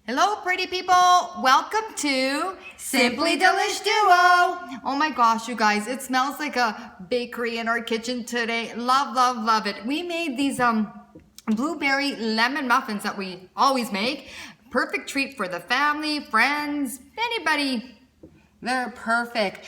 Hello, pretty people. Welcome to Simply Delish Duo. Oh my gosh, you guys, it smells like a bakery in our kitchen today. Love, love, love it. We made these blueberry lemon muffins that we always make. Perfect treat for the family, friends, anybody. They're perfect.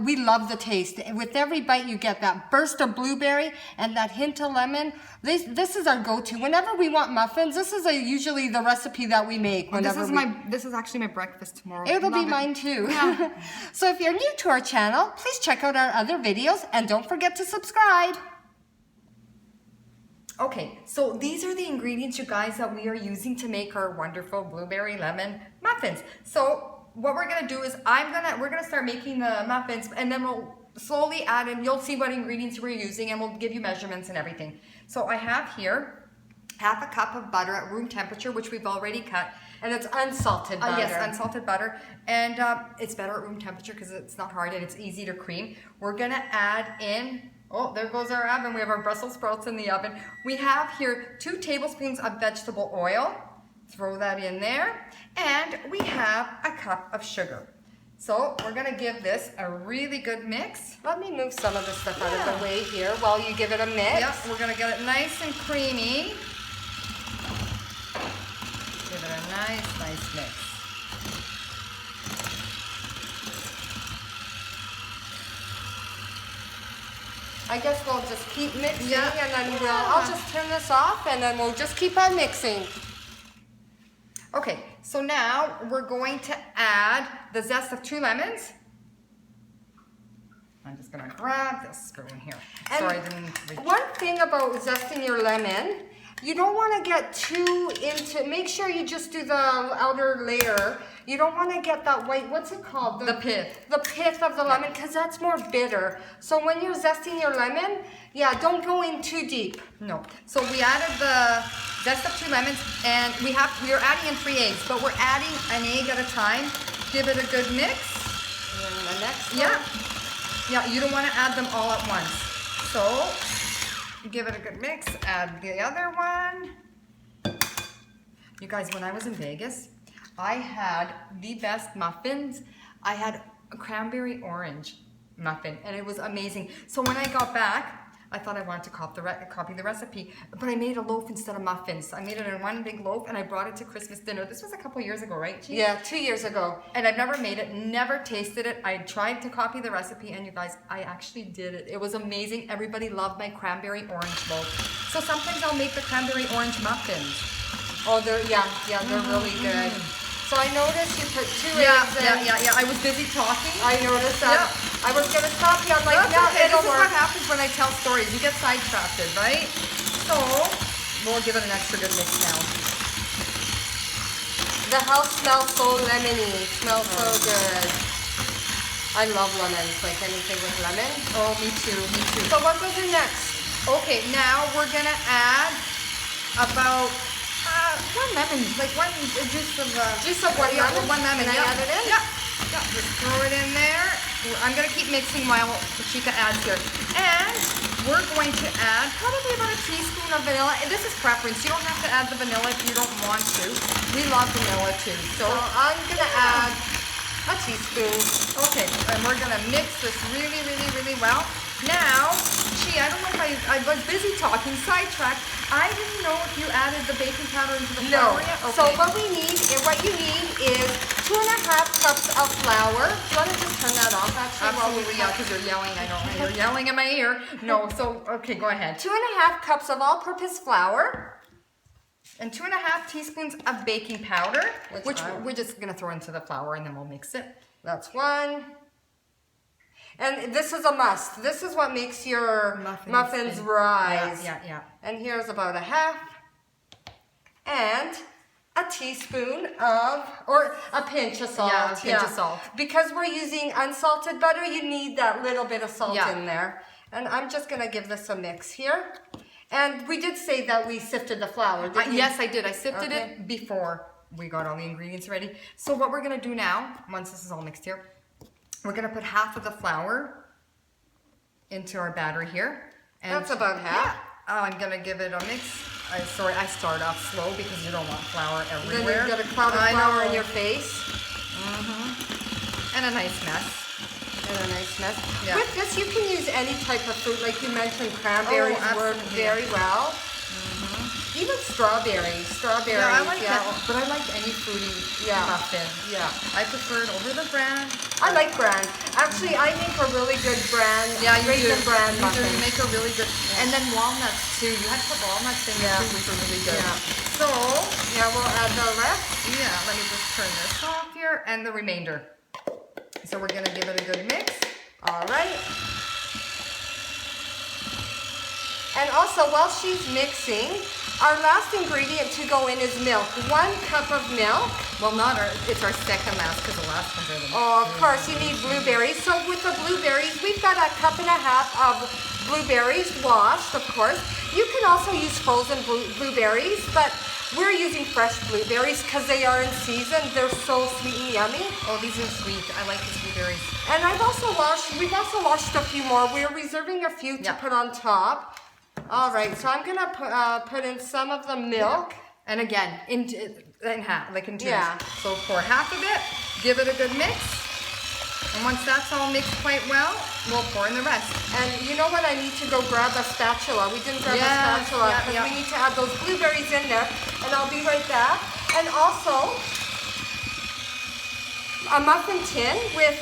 We love the taste. With every bite you get that burst of blueberry and that hint of lemon. This is our go-to. Whenever we want muffins, this is usually the recipe that we make. This is actually my breakfast tomorrow. It'll be mine too. Yeah. So if you're new to our channel, please check out our other videos and don't forget to subscribe. Okay, so these are the ingredients, you guys, that we are using to make our wonderful blueberry lemon muffins. So what we're gonna do is we're gonna start making the muffins, and then we'll slowly add in. You'll see what ingredients we're using, and we'll give you measurements and everything. So I have here half a cup of butter at room temperature, which we've already cut, and it's unsalted butter. Yes, unsalted butter, and it's better at room temperature because it's not hard and it's easy to cream. We're gonna add in. Oh, there goes our oven. We have our Brussels sprouts in the oven. We have here 2 tablespoons of vegetable oil. Throw that in there. And we have a cup of sugar. So we're gonna give this a really good mix. Let me move some of this stuff out of the way here while you give it a mix. Yep, we're gonna get it nice and creamy. Give it a nice mix. I guess we'll just keep mixing, and then I'll just turn this off, and then we'll just keep on mixing. Okay, so now we're going to add the zest of 2 lemons. I'm just gonna grab this spoon here. And sorry, I didn't reach. One thing about zesting your lemon, you don't want to get too into. Make sure you just do the outer layer. You don't want to get that white. What's it called? The pith. The pith of the lemon, because that's more bitter. So when you're zesting your lemon, don't go in too deep. No. So we added the zest of 2 lemons, and we are adding in 3 eggs, but we're adding an egg at a time. Give it a good mix. And the next one. Yeah, you don't want to add them all at once. So give it a good mix. Add the other one. You guys, when I was in Vegas, I had the best muffins. I had a cranberry orange muffin, and it was amazing. So when I got back, I thought I wanted to copy the recipe, but I made a loaf instead of muffins. I made it in one big loaf, and I brought it to Christmas dinner. This was a couple years ago, right, Chief? Yeah, 2 years ago. And I've never made it, never tasted it. I tried to copy the recipe, and you guys, I actually did it. It was amazing. Everybody loved my cranberry orange loaf. So sometimes I'll make the cranberry orange muffins. Oh, they're really good. So I noticed you put 2 eggs in. Yeah. I was busy talking. I noticed that. Yeah. I was going to stop you. I'm like, okay. This is what happens when I tell stories. You get sidetracked, right? So we'll give it an extra good mix now. The house smells so lemony. Smells so good. I love lemons, like anything with lemon. Oh, me too. So what goes in next? Okay, now we're going to add about 1 lemon, like one juice of one lemon. 1 lemon. Can I add it in? Yeah. Just throw it in there. I'm gonna keep mixing while Chica adds here, and we're going to add probably about a teaspoon of vanilla. And this is preference. You don't have to add the vanilla if you don't want to. We love vanilla too. So I'm gonna add a teaspoon. Okay, and we're gonna mix this really well. Now, I don't know if I was busy talking, sidetracked. I didn't know if you added the baking powder into the flour yet. Okay. So what you need is 2.5 cups of flour. Do you want to just turn that off actually? Absolutely, yeah, because you're yelling. I know, you're yelling in my ear. No, so, okay, go ahead. 2.5 cups of all-purpose flour. And 2.5 teaspoons of baking powder, which we're just going to throw into the flour, and then we'll mix it. That's 1. And this is a must. This is what makes your muffins rise. Yeah. And here's about a half. And a teaspoon or a pinch of salt. Yeah, a pinch of salt. Because we're using unsalted butter, you need that little bit of salt in there. And I'm just going to give this a mix here. And we did say that we sifted the flour, didn't we? Yes, I did. I sifted it before we got all the ingredients ready. So what we're going to do now, once this is all mixed here, we're going to put half of the flour into our batter here. And that's about half. Yeah. I'm going to give it a mix. I start off slow because you don't want flour Then everywhere. you get a cloud of I flour know. in your face. And a nice mess. And a nice mess. Yeah. With this, you can use any type of fruit. Like you mentioned, cranberries work absolutely. very well. Even strawberries. Strawberries. Yeah, I like that. But I like any fruity muffin. Yeah. I prefer it over the bran. I like bran. Actually, I make a really good bran. Yeah, you raisin do. bran You do. muffin. You make a really good. And then walnuts too. You have to put walnuts in there too, which are really good. Yeah. So, Yeah, we'll add the rest. yeah, let me just turn this off here and the remainder. So we're gonna give it a good mix. All right. And also, while she's mixing, our last ingredient to go in is milk. 1 cup of milk. Well, it's our second last because the last ones are the Oh, of course, you need blueberries. So with the blueberries, we've got 1.5 cups of blueberries washed, of course. You can also use frozen blueberries, but we're using fresh blueberries because they are in season. They're so sweet and yummy. Oh, these are sweet. I like these blueberries. And we've also washed a few more. We're reserving a few to put on top. All right, so I'm gonna put in some of the milk. And again, in half, like in twos. Yeah. So pour half of it, give it a good mix. And once that's all mixed quite well, we'll pour in the rest. And you know what? I need to go grab a spatula. We didn't grab a spatula because we need to add those blueberries in there. And I'll be right back. And also, a muffin tin with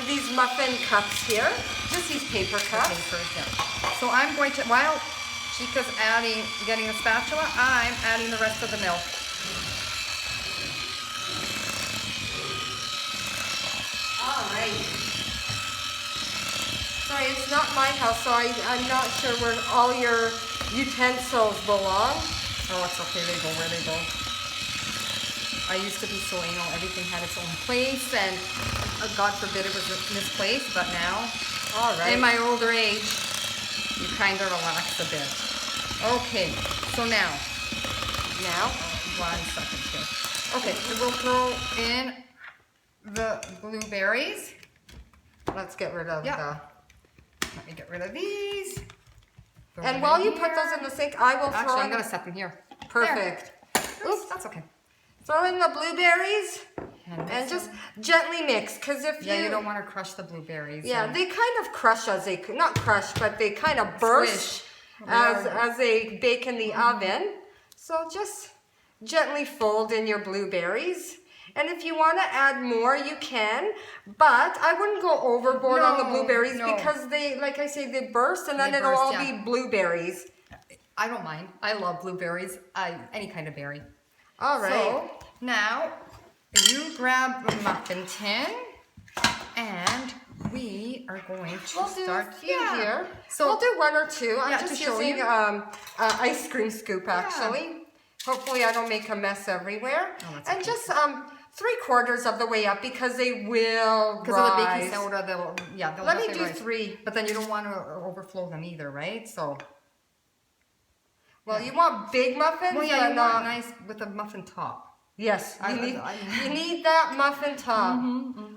these muffin cups here. Just these paper cups. So I'm going to, while Chica's getting the spatula, I'm adding the rest of the milk. All right. Sorry, it's not my house, so I'm not sure where all your utensils belong. Oh, it's okay, they go where they go. I used to be so anal, everything had its own place, and God forbid it was misplaced, but now, All right. in my older age, you kind of relax a bit. Okay, so now, 1 second here. Okay, so we'll throw in the blueberries. Let's get rid of Let me get rid of these. Throw And them while in you put here. those in the sink, I will Actually, throw I'm in. going to set them here. Perfect. There. Oops, that's okay. Throw in the blueberries and just gently mix, because if you don't want to crush the blueberries. Yeah, and they kind of crush as they, not crush, but they kind of burst as they bake in the oven. So just gently fold in your blueberries. And if you want to add more, you can, but I wouldn't go overboard on the blueberries because they, like I say, they burst and then it'll all be blueberries. I don't mind. I love blueberries. Any kind of berry. All right. So now you grab the muffin tin, and we are going to start here. So we'll do 1 or 2. I'm to just show using you. ice cream scoop actually. Hopefully I don't make a mess everywhere. And just 3/4 of the way up because they will because of the baking soda, they'll Let me do rise. 3. But then you don't want to overflow them either, right? So. Well, you want big muffins? Well, yeah, you want nice with a muffin top. Yes, you need that muffin top.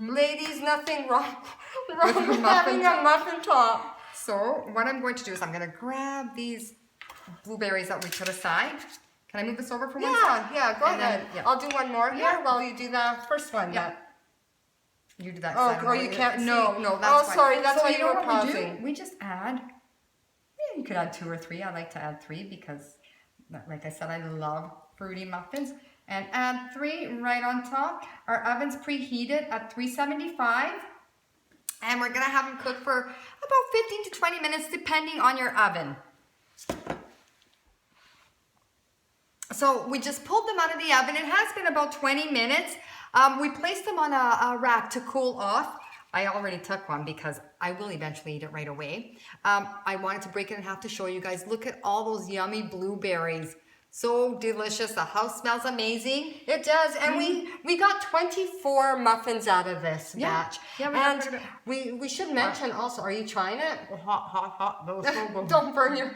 Ladies, nothing wrong with having a muffin top. So what I'm going to do is I'm going to grab these blueberries that we put aside. Can I move this over for 1 second? Yeah, go ahead. I'll do one more here while you do the first one. Yeah. You do that Oh, side. you can't see. No, that's fine. Sorry, that's why you were what pausing. We just add, you could add 2 or 3. I like to add 3 because, like I said, I love fruity muffins. And add 3 right on top. Our oven's preheated at 375. And we're going to have them cook for about 15 to 20 minutes depending on your oven. So we just pulled them out of the oven. It has been about 20 minutes. We placed them on a rack to cool off. I already took one because I will eventually eat it right away. I wanted to break it in half to show you guys. Look at all those yummy blueberries. So delicious. The house smells amazing. It does. And we got 24 muffins out of this batch. Yeah, and we should mention also, are you trying it? Hot. That was so good. Don't burn your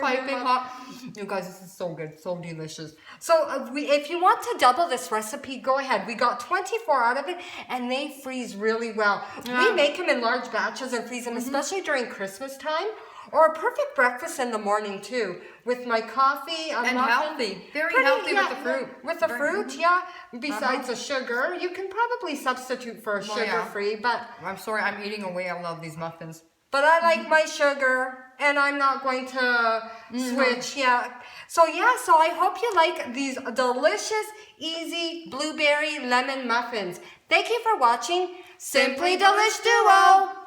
Piping hot. You guys, this is so good. So delicious. So if you want to double this recipe, go ahead. We got 24 out of it, and they freeze really well. We make them in large batches and freeze them, especially during Christmas time. Or a perfect breakfast in the morning too, with my coffee, a And muffin. healthy. Very healthy with the fruit. With the fruit, yeah. Besides the sugar, you can probably substitute for a Well, yeah. sugar-free, but I'm sorry, I'm eating away. I love these muffins. I like my sugar, and I'm not going to switch. Yeah. So I hope you like these delicious, easy blueberry lemon muffins. Thank you for watching Simply Delish Duo.